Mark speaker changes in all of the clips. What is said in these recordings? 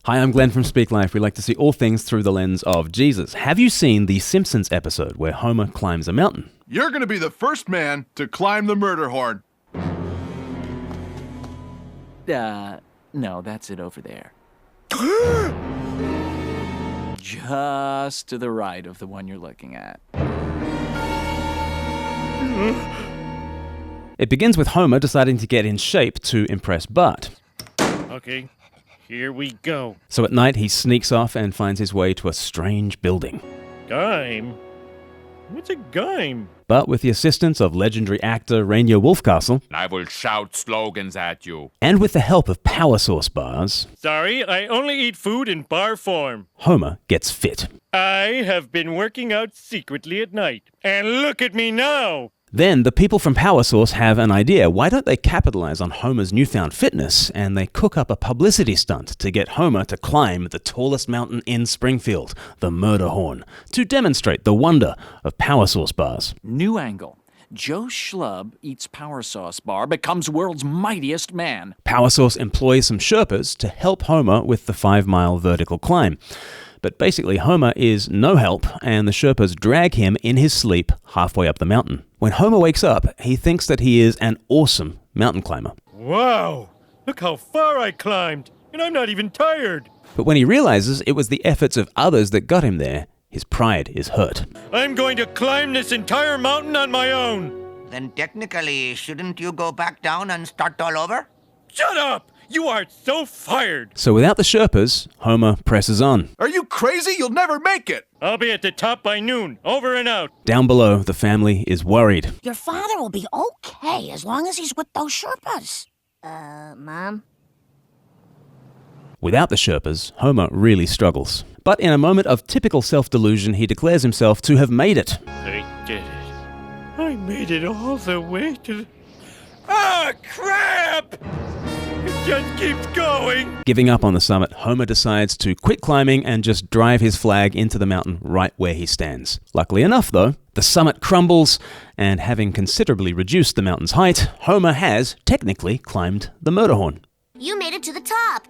Speaker 1: Hi, I'm Glenn from Speak Life. We like to see all things through the lens of Jesus. Have you seen the Simpsons episode where Homer climbs a mountain?
Speaker 2: You're going to be the first man to climb the murder horn.
Speaker 3: No, that's it over there. Just to the right of the one you're looking at.
Speaker 1: It begins with Homer deciding to get in shape to impress Bart.
Speaker 4: Okay, here we go.
Speaker 1: So at night, he sneaks off and finds his way to a strange building.
Speaker 4: Gime? What's a gime?
Speaker 1: But with the assistance of legendary actor Rainier Wolfcastle,
Speaker 5: I will shout slogans at you.
Speaker 1: and with the help of power source bars,
Speaker 4: Sorry, I only eat food in bar form.
Speaker 1: Homer gets fit.
Speaker 4: I have been working out secretly at night. And look at me now!
Speaker 1: Then the people from Power Source have an idea. Why don't they capitalize on Homer's newfound fitness, and they cook up a publicity stunt to get Homer to climb the tallest mountain in Springfield, the Murder Horn, to demonstrate the wonder of Power Source bars.
Speaker 3: New angle. Joe Schlub eats power sauce bar, becomes world's mightiest man.
Speaker 1: Power Source employs some Sherpas to help Homer with the 5-mile vertical climb. But basically, Homer is no help, and the Sherpas drag him in his sleep halfway up the mountain. When Homer wakes up, he thinks that he is an awesome mountain climber.
Speaker 4: Wow! Look how far I climbed, and I'm not even tired.
Speaker 1: But when he realizes it was the efforts of others that got him there, his pride is hurt.
Speaker 4: I'm going to climb this entire mountain on my own.
Speaker 6: Then technically, shouldn't you go back down and start all over?
Speaker 4: Shut up! You are so fired!
Speaker 1: So without the Sherpas, Homer presses on.
Speaker 2: Are you crazy? You'll never make it.
Speaker 4: I'll be at the top by noon. Over and out.
Speaker 1: Down below, the family is worried.
Speaker 7: Your father will be okay as long as he's with those Sherpas. Mom?
Speaker 1: Without the Sherpas, Homer really struggles. But in a moment of typical self-delusion, he declares himself to have made it.
Speaker 4: I did it. I made it all the way to the... Ah, crap! It just keeps going.
Speaker 1: Giving up on the summit, Homer decides to quit climbing and just drive his flag into the mountain right where he stands. Luckily enough, though, the summit crumbles, and having considerably reduced the mountain's height, Homer has technically climbed the Murder Horn.
Speaker 7: You made it to the top.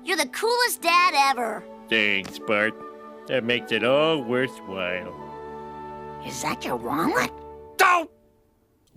Speaker 7: You're the coolest dad ever.
Speaker 4: Thanks, Bart. That makes it all worthwhile.
Speaker 7: Is that your wallet?
Speaker 4: Don't!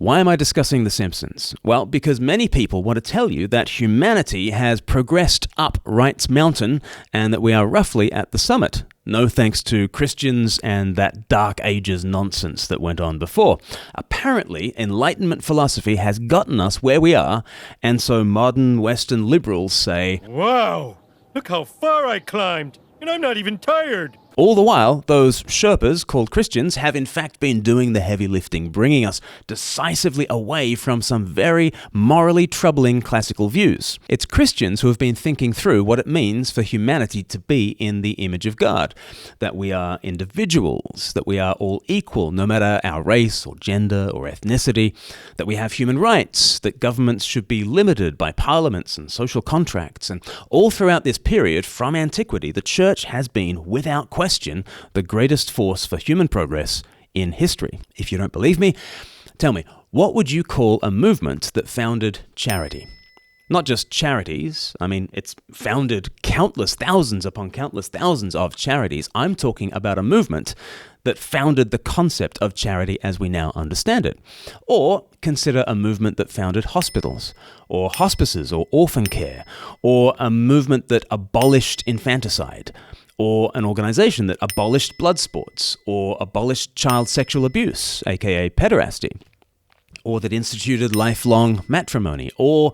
Speaker 1: Why am I discussing The Simpsons? Well, because many people want to tell you that humanity has progressed up Wright's Mountain and that we are roughly at the summit. No thanks to Christians and that Dark Ages nonsense that went on before. Apparently, Enlightenment philosophy has gotten us where we are, and so modern Western liberals say,
Speaker 4: Wow! Look how far I climbed, and I'm not even tired.
Speaker 1: all the while, those Sherpas, called Christians, have in fact been doing the heavy lifting, bringing us decisively away from some very morally troubling classical views. It's Christians who have been thinking through what it means for humanity to be in the image of God, that we are individuals, that we are all equal, no matter our race or gender or ethnicity, that we have human rights, that governments should be limited by parliaments and social contracts. And all throughout this period, from antiquity, the church has been, without question, the greatest force for human progress in history. If you don't believe me, tell me, what would you call a movement that founded charity? Not just charities. I mean, it's founded countless thousands upon countless thousands of charities. I'm talking about a movement that founded the concept of charity as we now understand it. Or consider a movement that founded hospitals, or hospices, or orphan care, or a movement that abolished infanticide, or an organization that abolished blood sports, or abolished child sexual abuse, aka pederasty, or that instituted lifelong matrimony, or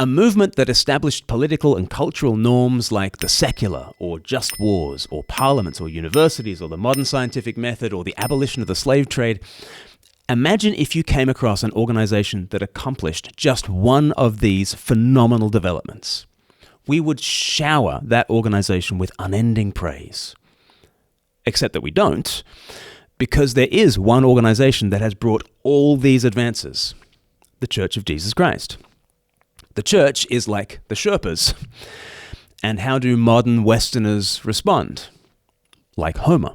Speaker 1: a movement that established political and cultural norms like the secular, or just wars, or parliaments, or universities, or the modern scientific method, or the abolition of the slave trade. Imagine if you came across an organization that accomplished just one of these phenomenal developments. We would shower that organization with unending praise. Except that we don't, because there is one organization that has brought all these advances, the Church of Jesus Christ. The church is like the Sherpas. And how do modern Westerners respond? Like Homer.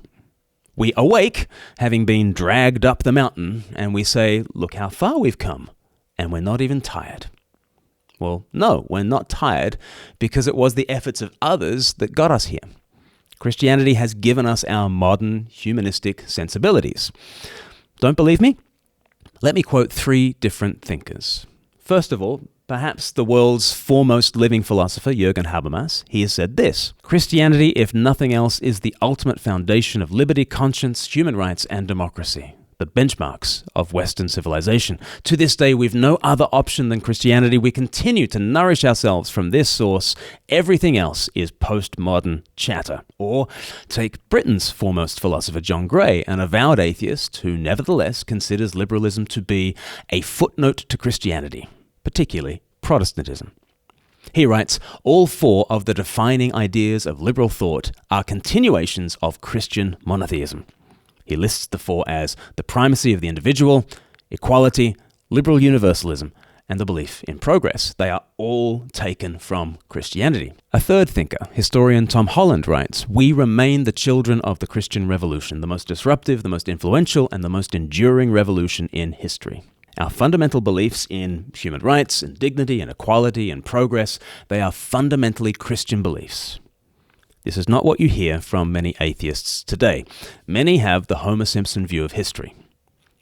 Speaker 1: We awake, having been dragged up the mountain, and we say, look how far we've come, and we're not even tired. Well, no, we're not tired because it was the efforts of others that got us here. Christianity has given us our modern humanistic sensibilities. Don't believe me? Let me quote 3 different thinkers. First of all, perhaps the world's foremost living philosopher, Jürgen Habermas. He has said this: Christianity, if nothing else, is the ultimate foundation of liberty, conscience, human rights, and democracy. The benchmarks of Western civilization. To this day, we've no other option than Christianity. We continue to nourish ourselves from this source. Everything else is postmodern chatter. Or take Britain's foremost philosopher, John Gray, an avowed atheist who nevertheless considers liberalism to be a footnote to Christianity, particularly Protestantism. He writes, all 4 of the defining ideas of liberal thought are continuations of Christian monotheism. He lists the 4 as the primacy of the individual, equality, liberal universalism, and the belief in progress. They are all taken from Christianity. A third thinker, historian Tom Holland, writes, we remain the children of the Christian Revolution, the most disruptive, the most influential, and the most enduring revolution in history. Our fundamental beliefs in human rights and dignity and equality and progress, they are fundamentally Christian beliefs. This is not what you hear from many atheists today. Many have the Homer Simpson view of history.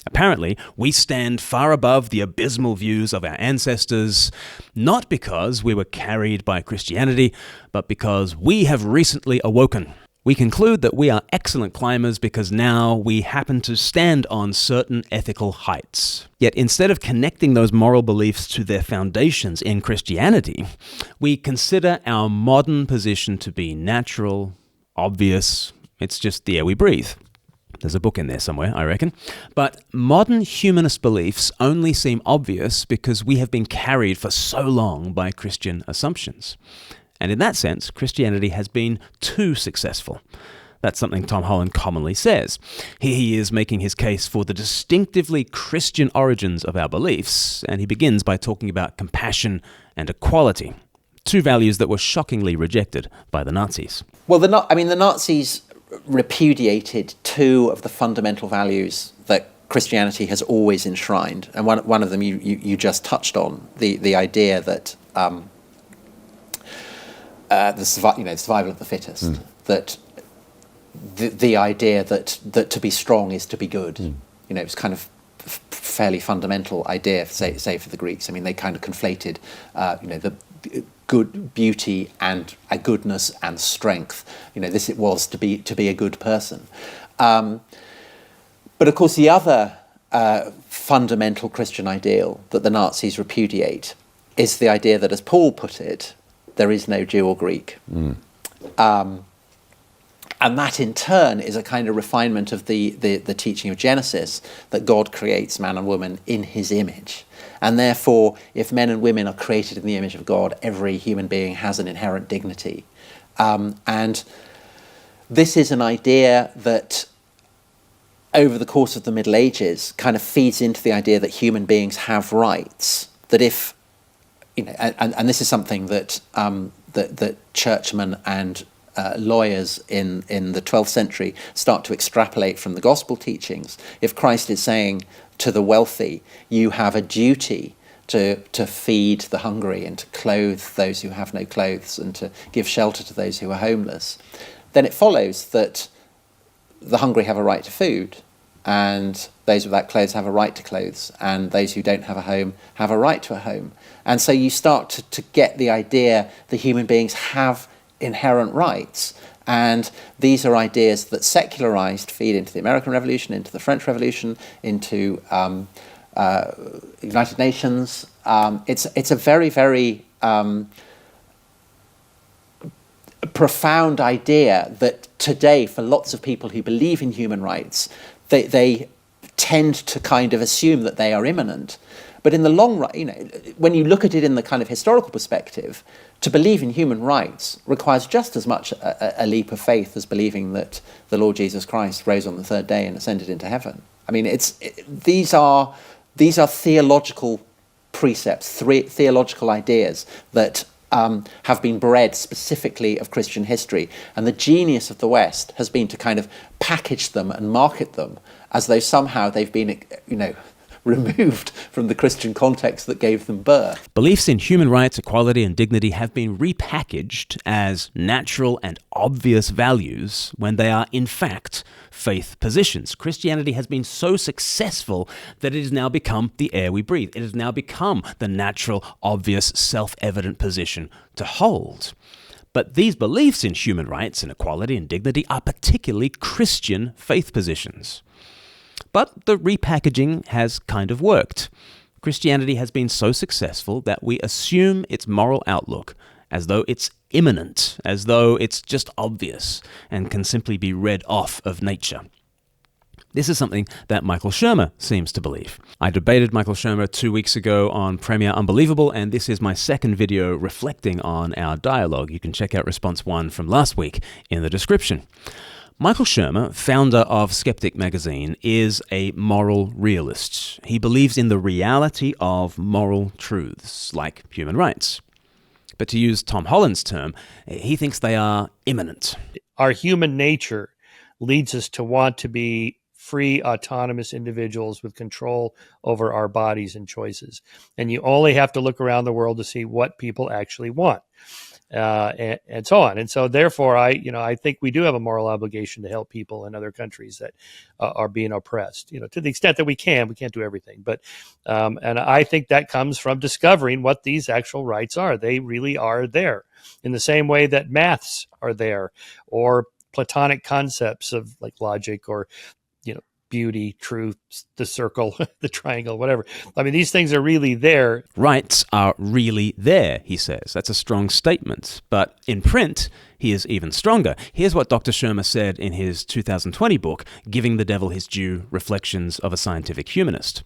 Speaker 1: Apparently, we stand far above the abysmal views of our ancestors, not because we were carried by Christianity, but because we have recently awoken. We conclude that we are excellent climbers because now we happen to stand on certain ethical heights. Yet instead of connecting those moral beliefs to their foundations in Christianity, we consider our modern position to be natural, obvious. It's just the air we breathe. There's a book in there somewhere, I reckon. But modern humanist beliefs only seem obvious because we have been carried for so long by Christian assumptions. And in that sense, Christianity has been too successful. That's something Tom Holland commonly says. Here he is making his case for the distinctively Christian origins of our beliefs, and he begins by talking about compassion and equality, 2 values that were shockingly rejected by the Nazis.
Speaker 8: Well, the Nazis repudiated 2 of the fundamental values that Christianity has always enshrined, and one of them you just touched on, the idea that the survival of the fittest, that the idea that to be strong is to be good. It's kind of fairly fundamental idea, say for the Greeks. I mean, they kind of conflated, the good beauty and a goodness and strength. This it was to be a good person. But of course, the other fundamental Christian ideal that the Nazis repudiate is the idea that, as Paul put it, there is no Jew or Greek. And that in turn is a kind of refinement of the teaching of Genesis, that God creates man and woman in his image. And therefore, if men and women are created in the image of God, every human being has an inherent dignity. And this is an idea that over the course of the Middle Ages kind of feeds into the idea that human beings have rights, that if and this is something that that churchmen and lawyers in the 12th century start to extrapolate from the gospel teachings. If Christ is saying to the wealthy, you have a duty to feed the hungry and to clothe those who have no clothes and to give shelter to those who are homeless, then it follows that the hungry have a right to food, and those without clothes have a right to clothes, and those who don't have a home have a right to a home. And so you start to get the idea that human beings have inherent rights. And these are ideas that secularized feed into the American Revolution, into the French Revolution, into United Nations. It's a very, very profound idea that today, for lots of people who believe in human rights, they tend to kind of assume that they are immanent. But in the long run, when you look at it in the kind of historical perspective, to believe in human rights requires just as much a leap of faith as believing that the Lord Jesus Christ rose on the 3rd day and ascended into heaven. I mean, these are theological precepts, theological ideas that have been bred specifically of Christian history, and the genius of the West has been to kind of package them and market them as though somehow they've been, removed from the Christian context that gave them birth.
Speaker 1: Beliefs in human rights, equality, and dignity have been repackaged as natural and obvious values when they are, in fact, faith positions. Christianity has been so successful that it has now become the air we breathe. It has now become the natural, obvious, self-evident position to hold. But these beliefs in human rights and equality and dignity are particularly Christian faith positions. But the repackaging has kind of worked. Christianity has been so successful that we assume its moral outlook as though it's immanent, as though it's just obvious and can simply be read off of nature. This is something that Michael Shermer seems to believe. I debated Michael Shermer 2 weeks ago on Premier Unbelievable, and this is my second video reflecting on our dialogue. You can check out response 1 from last week in the description. Michael Shermer, founder of Skeptic magazine, is a moral realist. He believes in the reality of moral truths, like human rights. But to use Tom Holland's term, he thinks they are immanent.
Speaker 4: Our human nature leads us to want to be free, autonomous individuals with control over our bodies and choices. And you only have to look around the world to see what people actually want, and so on. And so therefore, I think we do have a moral obligation to help people in other countries that are being oppressed, to the extent that we can. We can't do everything. But and I think that comes from discovering what these actual rights are. They really are there in the same way that maths are there, or Platonic concepts of like logic, or beauty, truth, the circle, the triangle, whatever. I mean, these things are really there.
Speaker 1: Rights are really there, he says. That's a strong statement. But in print, he is even stronger. Here's what Dr. Shermer said in his 2020 book, Giving the Devil His Due, Reflections of a Scientific Humanist.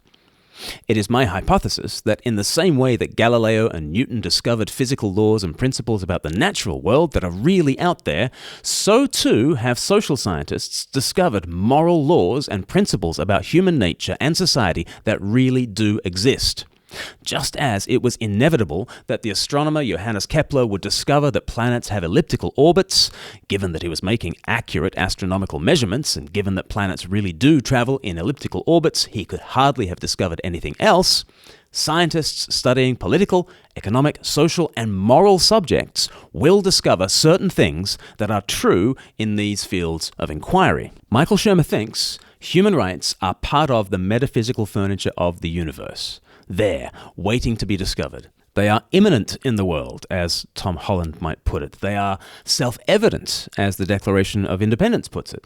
Speaker 1: It is my hypothesis that in the same way that Galileo and Newton discovered physical laws and principles about the natural world that are really out there, so too have social scientists discovered moral laws and principles about human nature and society that really do exist. Just as it was inevitable that the astronomer Johannes Kepler would discover that planets have elliptical orbits, given that he was making accurate astronomical measurements, and given that planets really do travel in elliptical orbits, he could hardly have discovered anything else. Scientists studying political, economic, social, and moral subjects will discover certain things that are true in these fields of inquiry. Michael Shermer thinks human rights are part of the metaphysical furniture of the universe. There, waiting to be discovered. They are immanent in the world, as Tom Holland might put it. They are self-evident, as the Declaration of Independence puts it.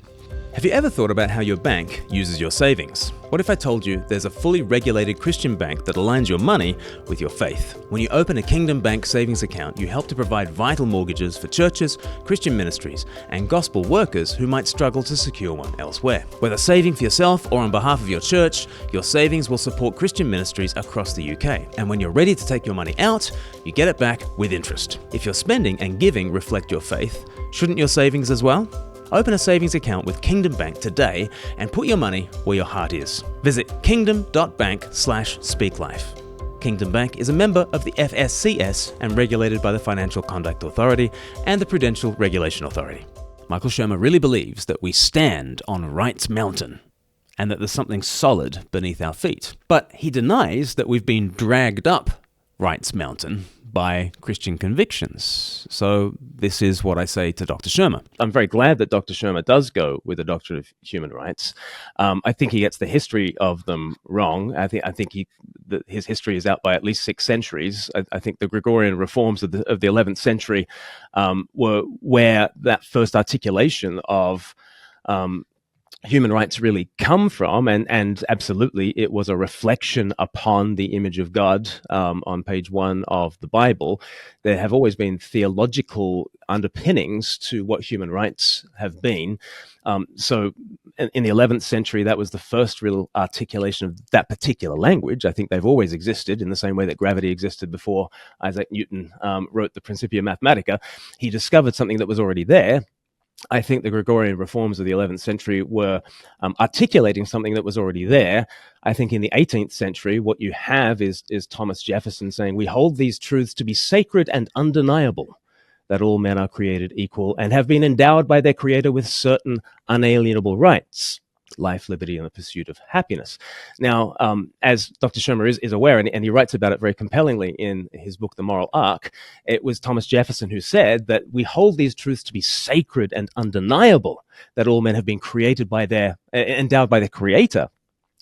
Speaker 1: Have you ever thought about how your bank uses your savings? What if I told you there's a fully regulated Christian bank that aligns your money with your faith? When you open a Kingdom Bank savings account, you help to provide vital mortgages for churches, Christian ministries, and gospel workers who might struggle to secure one elsewhere. Whether saving for yourself or on behalf of your church, your savings will support Christian ministries across the UK. And when you're ready to take your money out, you get it back with interest. If your spending and giving reflect your faith, shouldn't your savings as well? Open a savings account with Kingdom Bank today and put your money where your heart is. Visit kingdom.bank/speaklife. Kingdom Bank is a member of the FSCS and regulated by the Financial Conduct Authority and the Prudential Regulation Authority. Michael Shermer really believes that we stand on Rights Mountain and that there's something solid beneath our feet. But he denies that we've been dragged up Rights Mountain by Christian convictions. So this is what I say to Dr. Shermer. I'm very glad that Dr. Shermer does go with the doctrine of human rights. I think he gets the history of them wrong. I think his history is out by at least 6 centuries. I think the Gregorian reforms of the 11th century were where that first articulation of human rights really come from, and absolutely it was a reflection upon the image of God on page 1 of the Bible. There have always been theological underpinnings to what human rights have been. So in the 11th century, that was the first real articulation of that particular language. I think they've always existed in the same way that gravity existed before Isaac Newton wrote the Principia Mathematica. He discovered something that was already there. I think the Gregorian reforms of the 11th century were articulating something that was already there. I think in the 18th century, what you have is Thomas Jefferson saying, we hold these truths to be sacred and undeniable, that all men are created equal and have been endowed by their creator with certain unalienable rights. life, liberty, and the pursuit of happiness. Now, as Dr. Shermer is aware, and he writes about it very compellingly in his book, The Moral Arc, it was Thomas Jefferson who said that we hold these truths to be sacred and undeniable, that all men have been endowed by their creator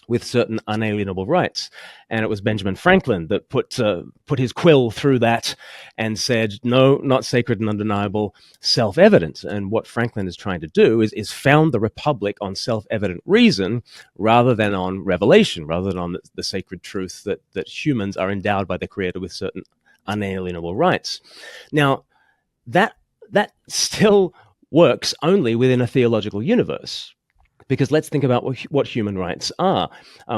Speaker 1: with certain unalienable rights. And it was Benjamin Franklin that put his quill through that and said, no, not sacred and undeniable, self-evident. And what Franklin is trying to do is found the republic on self-evident reason rather than on revelation, rather than on the sacred truth that humans are endowed by their creator with certain unalienable rights. Now, that still works only within a theological universe. Because let's think about what human rights are.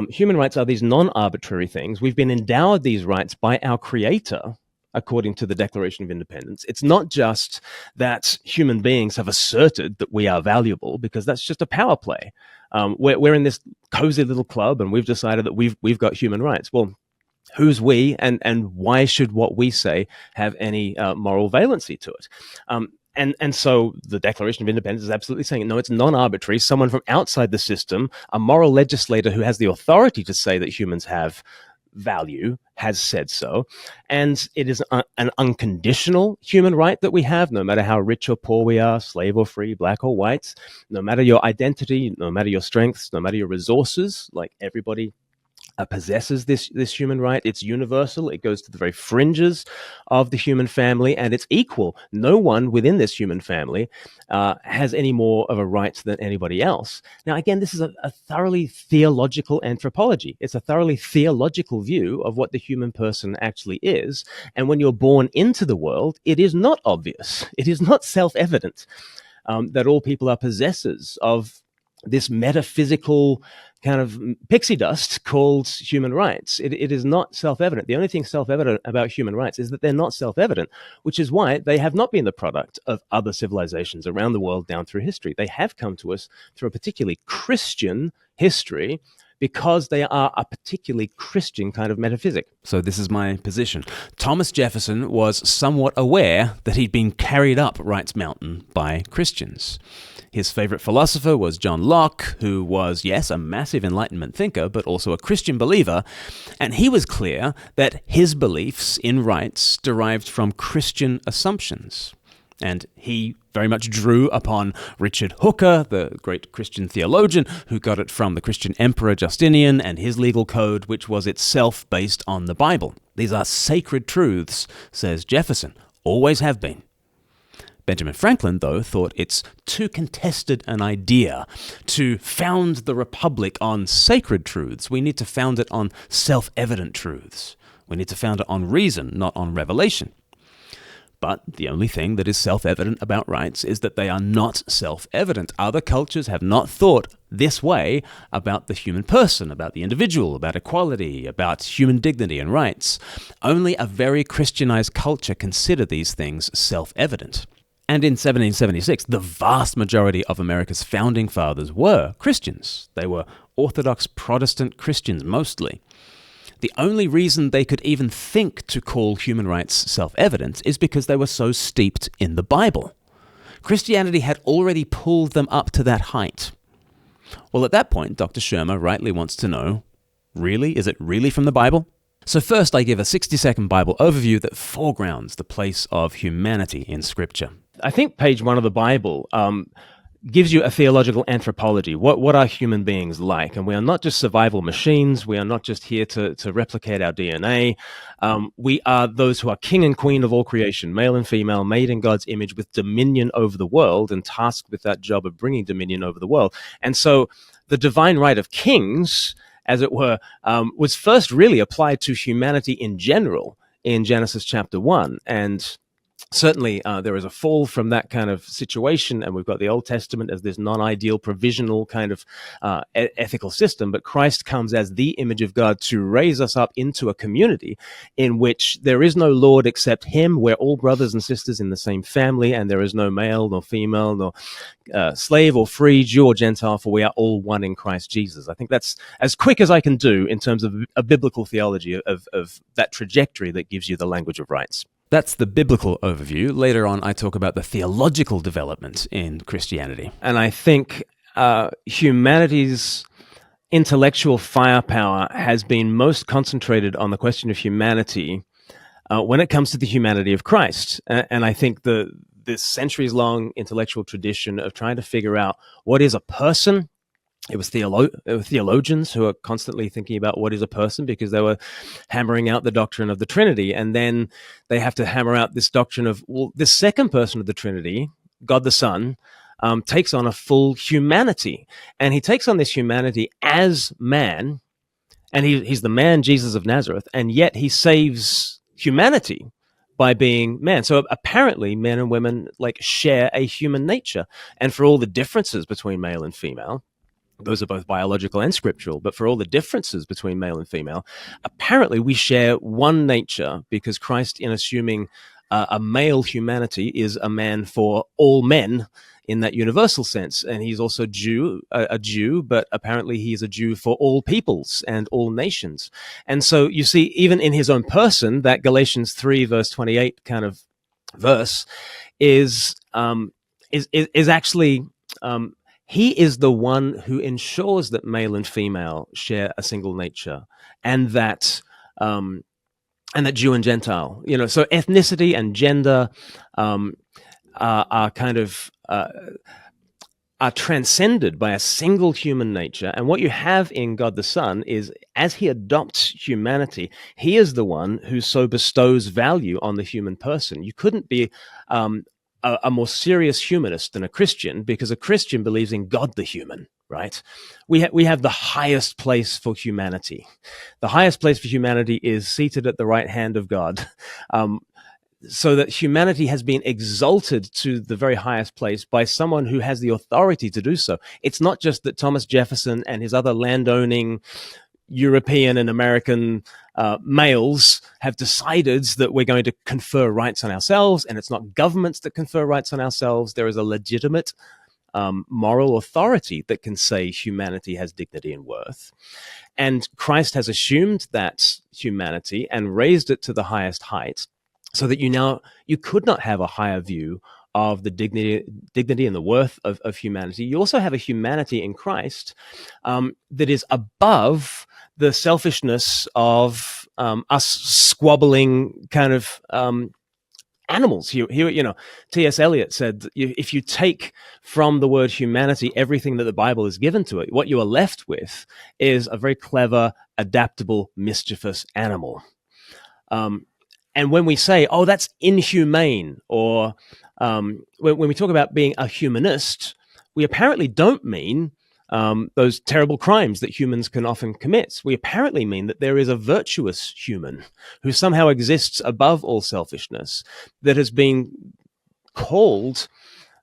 Speaker 1: Human rights are these non-arbitrary things. We've been endowed these rights by our creator, according to the Declaration of Independence. It's not just that human beings have asserted that we are valuable, because that's just a power play. We're in this cozy little club, and we've decided that we've got human rights. Well, who's we, and why should what we say have any moral valency to it? And so the Declaration of Independence is absolutely saying, no, it's non-arbitrary. Someone from outside the system, a moral legislator who has the authority to say that humans have value, has said so. And it is an unconditional human right that we have, no matter how rich or poor we are, slave or free, black or white, no matter your identity, no matter your strengths, no matter your resources, like everybody possesses this human right. It's universal. It goes to the very fringes of the human family, and it's equal. No one within this human family has any more of a right than anybody else. Now, again, this is a thoroughly theological anthropology. It's a thoroughly theological view of what the human person actually is. And when you're born into the world, it is not obvious. It is not self-evident that all people are possessors of this metaphysical kind of pixie dust called human rights. It is not self-evident. The only thing self-evident about human rights is that they're not self-evident, which is why they have not been the product of other civilizations around the world down through history. They have come to us through a particularly Christian history, because they are a particularly Christian kind of metaphysic. So this is my position. Thomas Jefferson was somewhat aware that he'd been carried up Rights Mountain by Christians. His favorite philosopher was John Locke, who was, yes, a massive Enlightenment thinker, but also a Christian believer. And he was clear that his beliefs in rights derived from Christian assumptions. And he very much drew upon Richard Hooker, the great Christian theologian, who got it from the Christian emperor Justinian and his legal code, which was itself based on the Bible. These are sacred truths, says Jefferson, always have been. Benjamin Franklin, though, thought it's too contested an idea to found the republic on sacred truths. We need to found it on self-evident truths. We need to found it on reason, not on revelation. But the only thing that is self-evident about rights is that they are not self-evident. Other cultures have not thought this way about the human person, about the individual, about equality, about human dignity and rights. Only a very Christianized culture considered these things self-evident. And in 1776, the vast majority of America's founding fathers were Christians. They were Orthodox Protestant Christians mostly. The only reason they could even think to call human rights self-evident is because they were so steeped in the Bible. Christianity had already pulled them up to that height. Well, at that point, Dr. Shermer rightly wants to know, really? Is it really from the Bible? So first, I give a 60-second Bible overview that foregrounds the place of humanity in Scripture. I think page 1 of the Bible gives you a theological anthropology. What are human beings like? And we are not just survival machines. We are not just here to replicate our DNA. We are those who are king and queen of all creation, male and female, made in God's image with dominion over the world and tasked with that job of bringing dominion over the world. And so the divine right of kings, as it were, was first really applied to humanity in general in Genesis chapter 1. And certainly, there is a fall from that kind of situation, and we've got the Old Testament as this non-ideal, provisional kind of ethical system, but Christ comes as the image of God to raise us up into a community in which there is no Lord except Him. We're all brothers and sisters in the same family, and there is no male nor female, nor slave or free, Jew or Gentile, for we are all one in Christ Jesus. I think that's as quick as I can do in terms of a biblical theology of that trajectory that gives you the language of rights. That's the biblical overview. Later on, I talk about the theological development in Christianity. And I think humanity's intellectual firepower has been most concentrated on the question of humanity when it comes to the humanity of Christ. And I think this centuries-long intellectual tradition of trying to figure out what is a person. It was theologians who are constantly thinking about what is a person because they were hammering out the doctrine of the Trinity. And then they have to hammer out this doctrine of, well, this second person of the Trinity, God the Son, takes on a full humanity. And he takes on this humanity as man, and he's the man Jesus of Nazareth, and yet he saves humanity by being man. So apparently men and women share a human nature. And for all the differences between male and female, those are both biological and scriptural, but for all the differences between male and female, apparently we share one nature because Christ, in assuming a male humanity, is a man for all men in that universal sense. And he's also a Jew, but apparently he's a Jew for all peoples and all nations. And so you see, even in his own person, that Galatians 3 verse 28 kind of verse is actually... he is the one who ensures that male and female share a single nature, and that Jew and Gentile, so ethnicity and gender are kind of are transcended by a single human nature. And what you have in God the Son is, as he adopts humanity, he is the one who so bestows value on the human person. You couldn't be a more serious humanist than a Christian, because a Christian believes in God the human, right? We have the highest place for humanity. The highest place for humanity is seated at the right hand of God, so that humanity has been exalted to the very highest place by someone who has the authority to do so. It's not just that Thomas Jefferson and his other landowning European and American males have decided that we're going to confer rights on ourselves, and it's not governments that confer rights on ourselves. There is a legitimate moral authority that can say humanity has dignity and worth. And Christ has assumed that humanity and raised it to the highest height, so that you could not have a higher view of the dignity and the worth of humanity. You also have a humanity in Christ that is above the selfishness of us squabbling kind of animals. T.S. Eliot said, if you take from the word humanity everything that the Bible has given to it, what you are left with is a very clever, adaptable, mischievous animal. And when we say, oh, that's inhumane, or when we talk about being a humanist, we apparently don't mean those terrible crimes that humans can often commit. We apparently mean that there is a virtuous human who somehow exists above all selfishness, that has been called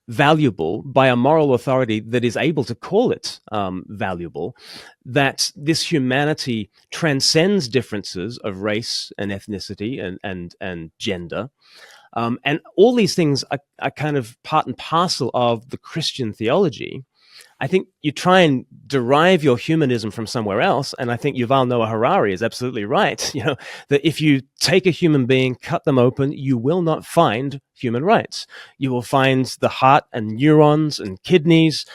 Speaker 1: valuable by a moral authority that is able to call it valuable, that this humanity transcends differences of race and ethnicity and gender. And all these things are kind of part and parcel of the Christian theology. I think you try and derive your humanism from somewhere else, and I think Yuval Noah Harari is absolutely right. That if you take a human being, cut them open, you will not find human rights. You will find the heart and neurons and kidneys,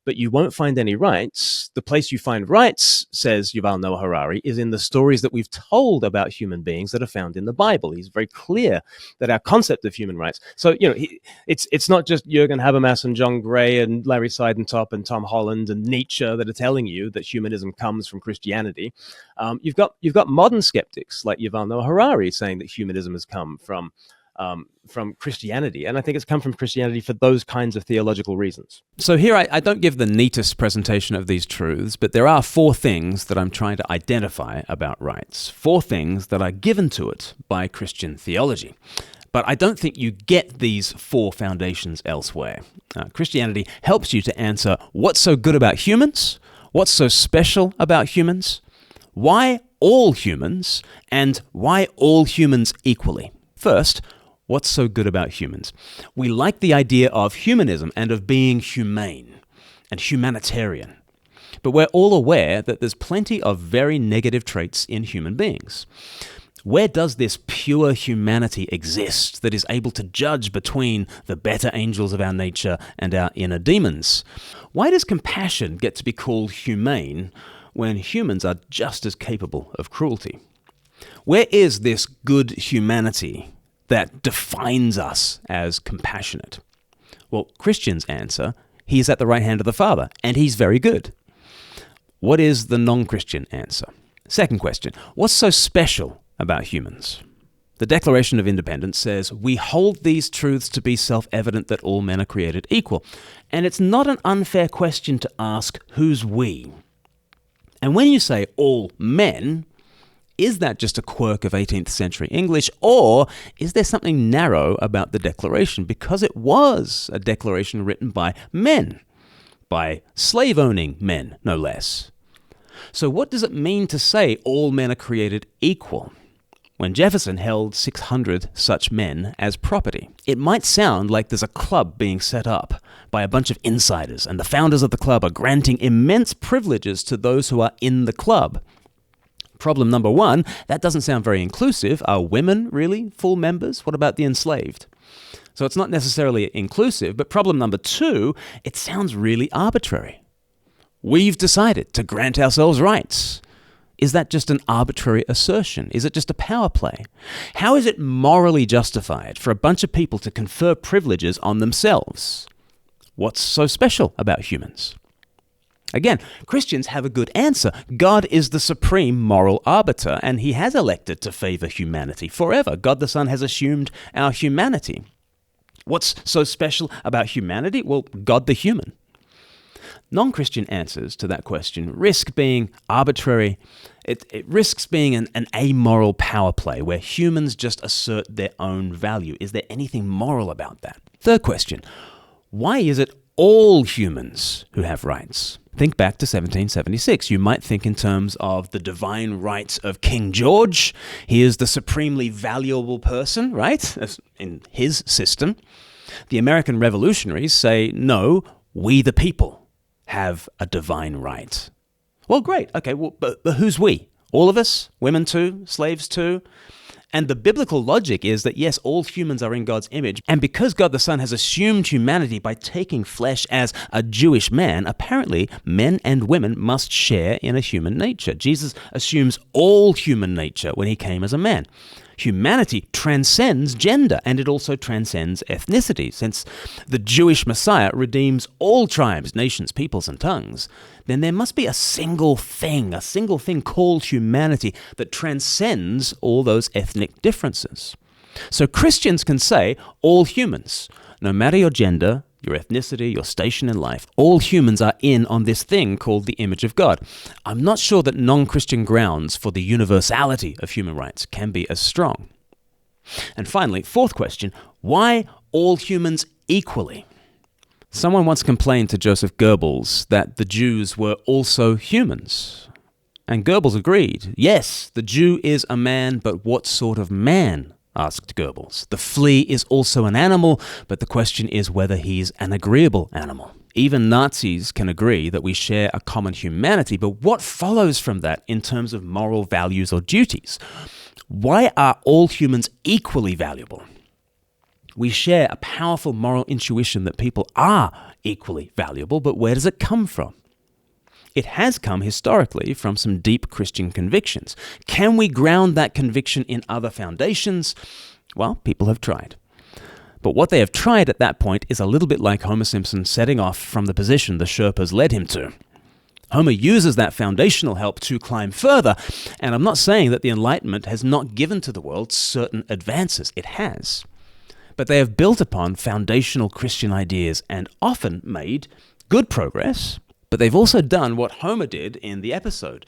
Speaker 1: but you won't find any rights. The place you find rights, says Yuval Noah Harari, is in the stories that we've told about human beings that are found in the Bible. He's very clear that our concept of human rights. So, it's not just Jürgen Habermas and John Gray and Larry Seidentop and Tom Holland and Nietzsche that are telling you that humanism comes from Christianity. You've got modern skeptics like Yuval Noah Harari saying that humanism has come from Christianity. And I think it's come from Christianity for those kinds of theological reasons. So here I don't give the neatest presentation of these truths, but there are 4 things that I'm trying to identify about rights. 4 things that are given to it by Christian theology. But I don't think you get these 4 foundations elsewhere. Christianity helps you to answer what's so good about humans, what's so special about humans, why all humans, and why all humans equally. First, what's so good about humans? We like the idea of humanism and of being humane and humanitarian. But we're all aware that there's plenty of very negative traits in human beings. Where does this pure humanity exist that is able to judge between the better angels of our nature and our inner demons? Why does compassion get to be called humane when humans are just as capable of cruelty? Where is this good humanity that defines us as compassionate? Well, Christians answer, he is at the right hand of the Father, and he's very good. What is the non-Christian answer? Second question, what's so special about humans? The Declaration of Independence says, we hold these truths to be self-evident that all men are created equal. And it's not an unfair question to ask, who's we? And when you say all men, is that just a quirk of 18th century English, or is there something narrow about the Declaration? Because it was a declaration written by men, by slave-owning men, no less. So what does it mean to say all men are created equal when Jefferson held 600 such men as property? It might sound like there's a club being set up by a bunch of insiders, and the founders of the club are granting immense privileges to those who are in the club. Problem number one, that doesn't sound very inclusive. Are women really full members? What about the enslaved? So it's not necessarily inclusive, but problem number two, it sounds really arbitrary. We've decided to grant ourselves rights. Is that just an arbitrary assertion? Is it just a power play? How is it morally justified for a bunch of people to confer privileges on themselves? What's so special about humans? Again, Christians have a good answer. God is the supreme moral arbiter, and he has elected to favor humanity forever. God the Son has assumed our humanity. What's so special about humanity? Well, God the human. Non-Christian answers to that question risk being arbitrary. It risks being an amoral power play where humans just assert their own value. Is there anything moral about that? Third question, why is it all humans who have rights? Think back to 1776. You might think in terms of the divine rights of King George. He is the supremely valuable person, right? In his system. The American revolutionaries say, no, we the people have a divine right. Well, great. Okay, well, but who's we? All of us? Women too? Slaves too? And the biblical logic is that, yes, all humans are in God's image. And because God the Son has assumed humanity by taking flesh as a Jewish man, apparently men and women must share in a human nature. Jesus assumes all human nature when he came as a man. Humanity transcends gender, and it also transcends ethnicity. Since the Jewish Messiah redeems all tribes, nations, peoples, and tongues, then there must be a single thing called humanity that transcends all those ethnic differences. So Christians can say all humans, no matter your gender, your ethnicity, your station in life, all humans are in on this thing called the image of God. I'm not sure that non-Christian grounds for the universality of human rights can be as strong. And finally, fourth question, why all humans equally? Someone once complained to Joseph Goebbels that the Jews were also humans. And Goebbels agreed. Yes, the Jew is a man, but what sort of man? Asked Goebbels. The flea is also an animal, but the question is whether he's an agreeable animal. Even Nazis can agree that we share a common humanity, but what follows from that in terms of moral values or duties? Why are all humans equally valuable? We share a powerful moral intuition that people are equally valuable, but where does it come from? It has come historically from some deep Christian convictions. Can we ground that conviction in other foundations? Well, people have tried. But what they have tried at that point is a little bit like Homer Simpson setting off from the position the Sherpas led him to. Homer uses that foundational help to climb further, and I'm not saying that the Enlightenment has not given to the world certain advances. It has. But they have built upon foundational Christian ideas and often made good progress. But they've also done what Homer did in the episode,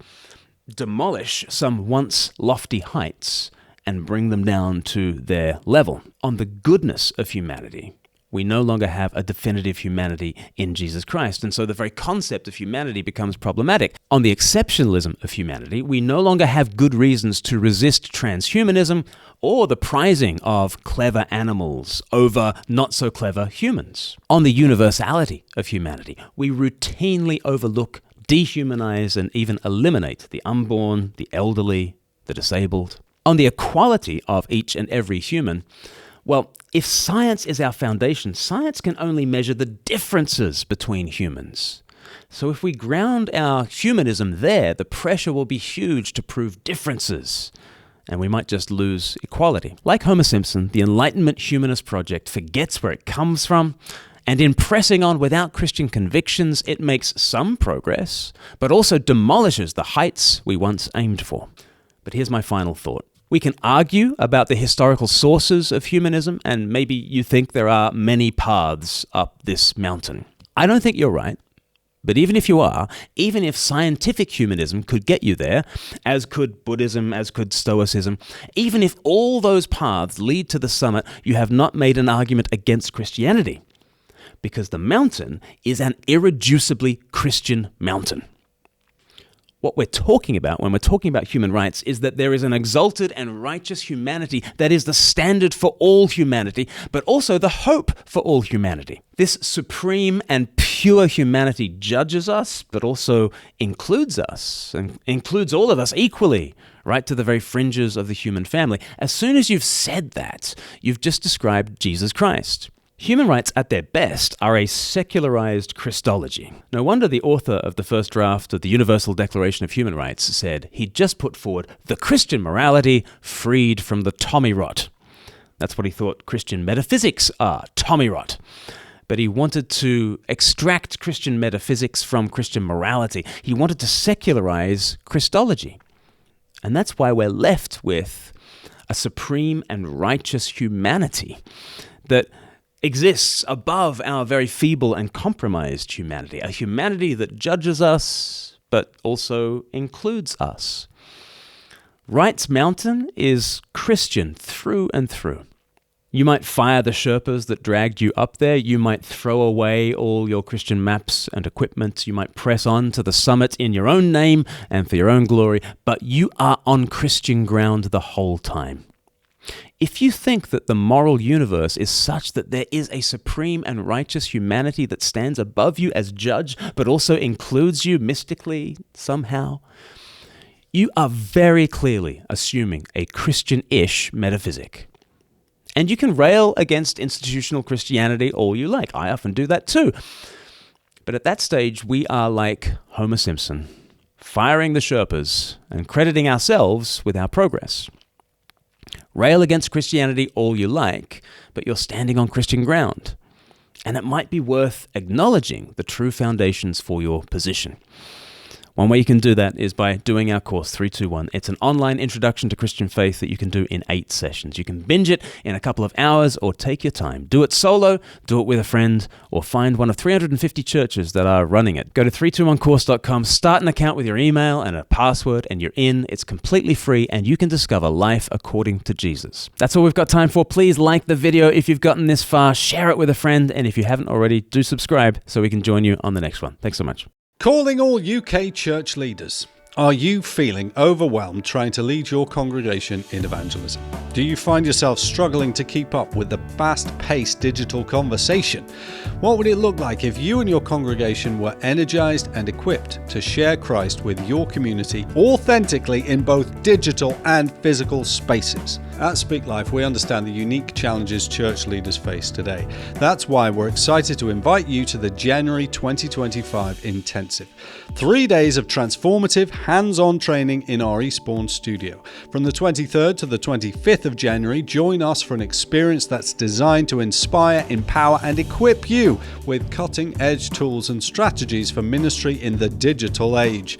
Speaker 1: demolish some once lofty heights and bring them down to their level. On the goodness of humanity, we no longer have a definitive humanity in Jesus Christ, and so the very concept of humanity becomes problematic. On the exceptionalism of humanity, we no longer have good reasons to resist transhumanism or the prizing of clever animals over not-so-clever humans. On the universality of humanity, we routinely overlook, dehumanize, and even eliminate the unborn, the elderly, the disabled. On the equality of each and every human, well, if science is our foundation, science can only measure the differences between humans. So if we ground our humanism there, the pressure will be huge to prove differences, and we might just lose equality. Like Homer Simpson, the Enlightenment Humanist Project forgets where it comes from, and in pressing on without Christian convictions, it makes some progress, but also demolishes the heights we once aimed for. But here's my final thought. We can argue about the historical sources of humanism, and maybe you think there are many paths up this mountain. I don't think you're right, but even if you are, even if scientific humanism could get you there, as could Buddhism, as could Stoicism, even if all those paths lead to the summit, you have not made an argument against Christianity, because the mountain is an irreducibly Christian mountain. What we're talking about when we're talking about human rights is that there is an exalted and righteous humanity that is the standard for all humanity, but also the hope for all humanity. This supreme and pure humanity judges us, but also includes us, and includes all of us equally, right to the very fringes of the human family. As soon as you've said that, you've just described Jesus Christ. Human rights at their best are a secularized Christology. No wonder the author of the first draft of the Universal Declaration of Human Rights said he'd just put forward the Christian morality freed from the Tommy rot. That's what he thought Christian metaphysics are, Tommy rot. But he wanted to extract Christian metaphysics from Christian morality. He wanted to secularize Christology. And that's why we're left with a supreme and righteous humanity that exists above our very feeble and compromised humanity, a humanity that judges us, but also includes us. Rights Mountain is Christian through and through. You might fire the Sherpas that dragged you up there. You might throw away all your Christian maps and equipment. You might press on to the summit in your own name and for your own glory, but you are on Christian ground the whole time. If you think that the moral universe is such that there is a supreme and righteous humanity that stands above you as judge, but also includes you mystically somehow, you are very clearly assuming a Christian-ish metaphysic. And you can rail against institutional Christianity all you like. I often do that too. But at that stage, we are like Homer Simpson, firing the Sherpas and crediting ourselves with our progress. Rail against Christianity all you like, but you're standing on Christian ground. And it might be worth acknowledging the true foundations for your position. One way you can do that is by doing our course 321. It's an online introduction to Christian faith that you can do in 8 sessions. You can binge it in a couple of hours or take your time. Do it solo, do it with a friend, or find one of 350 churches that are running it. Go to 321course.com, start an account with your email and a password, and you're in. It's completely free, and you can discover life according to Jesus. That's all we've got time for. Please like the video if you've gotten this far, share it with a friend, and if you haven't already, do subscribe so we can join you on the next one. Thanks so much.
Speaker 9: Calling all UK church leaders. Are you feeling overwhelmed trying to lead your congregation in evangelism? Do you find yourself struggling to keep up with the fast-paced digital conversation? What would it look like if you and your congregation were energized and equipped to share Christ with your community authentically in both digital and physical spaces? At Speak Life, we understand the unique challenges church leaders face today. That's why we're excited to invite you to the January 2025 Intensive. 3 days of transformative, hands-on training in our Eastbourne studio. From the 23rd to the 25th of January, join us for an experience that's designed to inspire, empower, and equip you with cutting-edge tools and strategies for ministry in the digital age.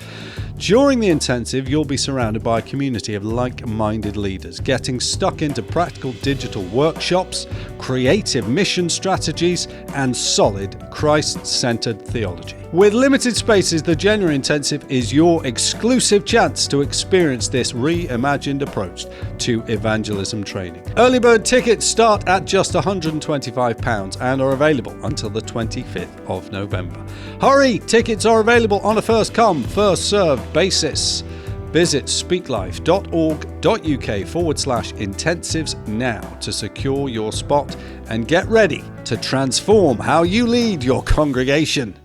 Speaker 9: During the intensive, you'll be surrounded by a community of like-minded leaders, getting stuck into practical digital workshops, creative mission strategies, and solid Christ-centered theology. With limited spaces, the January Intensive is your exclusive chance to experience this reimagined approach to evangelism training. Early bird tickets start at just £125 and are available until the 25th of November. Hurry! Tickets are available on a first-come, first-served basis. Visit speaklife.org.uk/intensives now to secure your spot and get ready to transform how you lead your congregation.